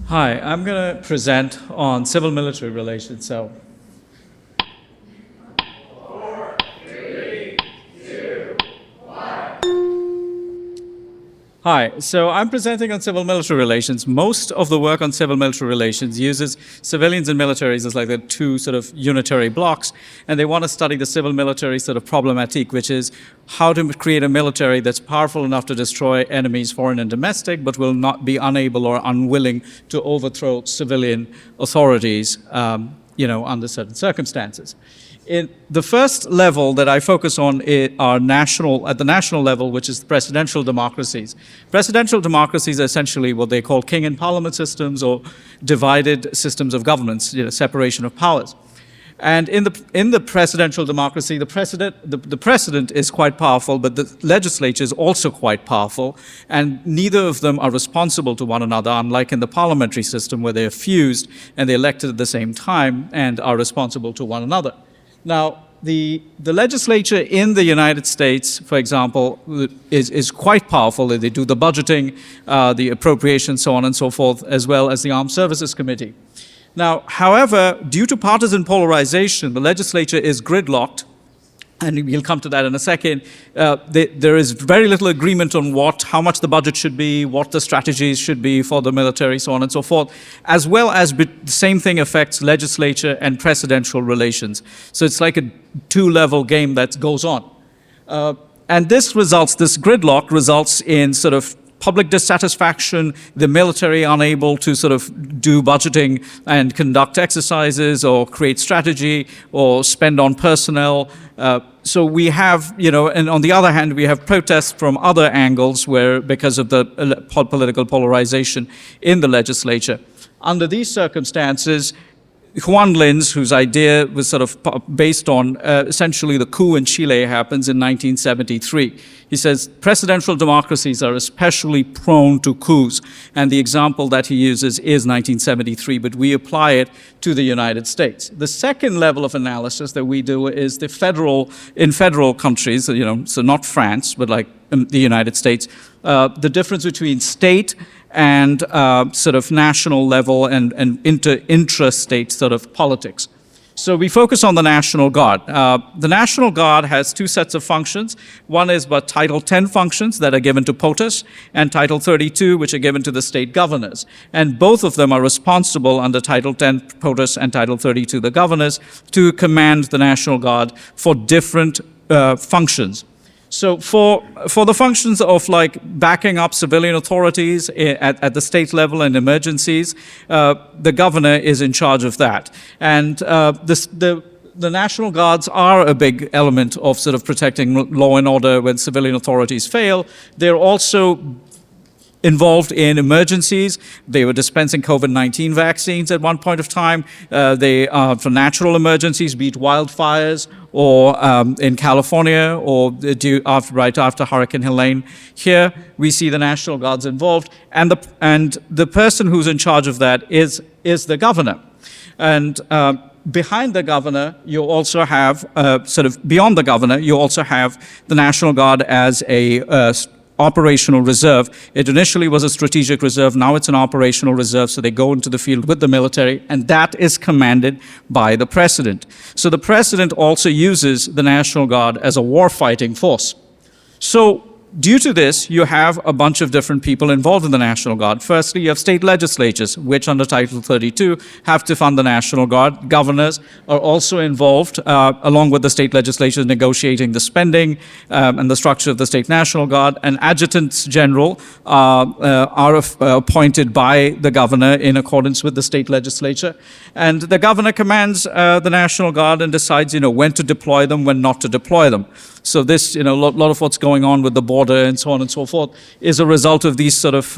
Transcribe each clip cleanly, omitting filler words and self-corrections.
Hi, I'm going to present on civil-military relations. Hi, so I'm presenting on civil-military relations. Most of the work on civil-military relations uses civilians and militaries as like the two sort of unitary blocks, and they want to study the civil-military sort of problematique, which is how to create a military that's powerful enough to destroy enemies, foreign and domestic, but will not be unable or unwilling to overthrow civilian authorities, under certain circumstances. In the first level that I focus on are at the national level, which is presidential democracies. Presidential democracies are essentially what they call king and parliament systems or divided systems of governments, separation of powers. And in the presidential democracy, the president is quite powerful, but the legislature is also quite powerful, and neither of them are responsible to one another, unlike in the parliamentary system where they're fused and they're elected at the same time and are responsible to one another. Now, the legislature in the United States, for example, is quite powerful. They do the budgeting, the appropriations, so on and so forth, as well as the Armed Services Committee. Now, however, due to partisan polarization, the legislature is gridlocked, and we'll come to that in a second. There is very little agreement on how much the budget should be, what the strategies should be for the military, so on and so forth, as well as the same thing affects legislature and presidential relations. So it's like a two-level game that goes on. And this gridlock results in sort of public dissatisfaction, the military unable to sort of do budgeting and conduct exercises or create strategy or spend on personnel. So we have, and on the other hand, we have protests from other angles because of the political polarization in the legislature. Under these circumstances, Juan Linz, whose idea was sort of based on essentially the coup in Chile happens in 1973. He says presidential democracies are especially prone to coups, and the example that he uses is 1973, but we apply it to the United States. The second level of analysis that we do is in federal countries, so not France, but like the United States, the difference between state and sort of national level and intra-state sort of politics. So we focus on the National Guard. The National Guard has two sets of functions. One is but Title 10 functions that are given to POTUS, and Title 32, which are given to the state governors. And both of them are responsible under Title 10 POTUS and Title 32 the governors to command the National Guard for different functions. So for the functions of like backing up civilian authorities at the state level and emergencies, the governor is in charge of that. And the National Guards are a big element of sort of protecting law and order when civilian authorities fail. They're also involved in emergencies. They were dispensing COVID-19 vaccines at one point of time. They are for natural emergencies, be it wildfires or in California or right after Hurricane Helene. Here we see the National Guards involved, and the person who's in charge of that is the governor. And behind the governor, you also have beyond the governor, you also have the National Guard as a operational reserve. It initially was a strategic reserve, now it's an operational reserve, so they go into the field with the military, and that is commanded by the president. So the president also uses the National Guard as a war-fighting force. So due to this, you have a bunch of different people involved in the National Guard. Firstly, you have state legislatures, which under Title 32 have to fund the National Guard. Governors are also involved, along with the state legislatures, negotiating the spending and the structure of the state National Guard. And adjutants general are appointed by the governor in accordance with the state legislature. And the governor commands the National Guard and decides, when to deploy them, when not to deploy them. So this, a lot of what's going on with the border and so on and so forth is a result of these sort of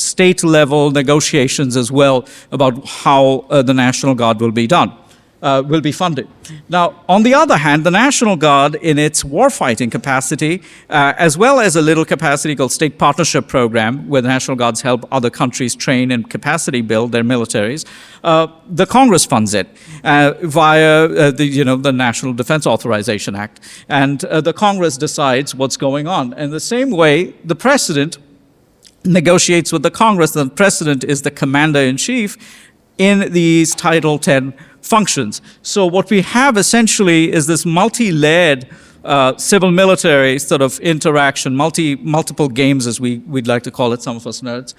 state-level negotiations as well about how the National Guard will be funded. Now, on the other hand, the National Guard in its warfighting capacity, as well as a little capacity called State Partnership Program, where the National Guards help other countries train and capacity build their militaries, the Congress funds it via the National Defense Authorization Act. And the Congress decides what's going on. And the same way, the President negotiates with the Congress. The president is the commander-in-chief in these Title X functions. So what we have essentially is this multi-layered civil-military sort of interaction, multiple games, as we'd like to call it, some of us nerds,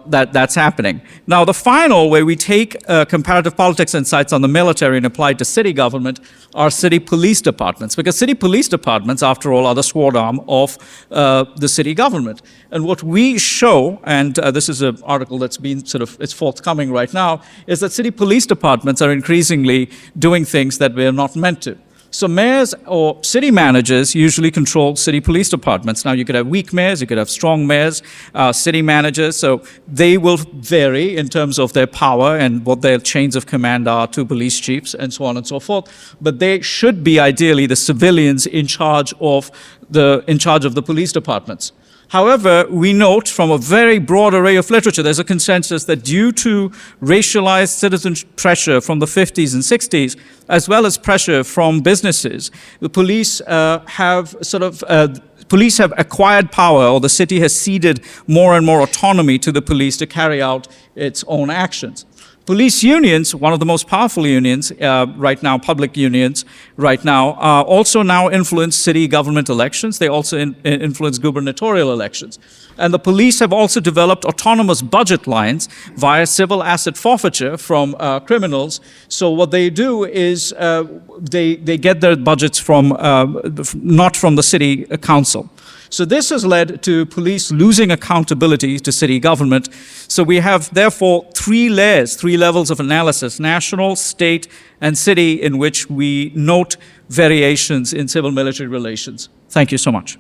that's happening. Now, the final, where we take comparative politics insights on the military and apply it to city government, are city police departments, because city police departments, after all, are the sword arm of the city government. And what we show, and this is an article that's been it's forthcoming right now, is that city police departments are increasingly doing things that we're not meant to. So mayors or city managers usually control city police departments. Now, you could have weak mayors, you could have strong mayors, city managers. So they will vary in terms of their power and what their chains of command are to police chiefs and so on and so forth. But they should be ideally the civilians in charge of the police departments. However, we note from a very broad array of literature, there's a consensus that due to racialized citizen pressure from the 50s and 60s, as well as pressure from businesses, the police police have acquired power, or the city has ceded more and more autonomy to the police to carry out its own actions. Police unions, one of the most powerful unions right now, public unions right now, also now influence city government elections. They also influence gubernatorial elections. And the police have also developed autonomous budget lines via civil asset forfeiture from criminals. So what they do is they get their budgets from not from the city council. So this has led to police losing accountability to city government. So we have, therefore, three levels of analysis: national, state, and city, in which we note variations in civil-military relations. Thank you so much.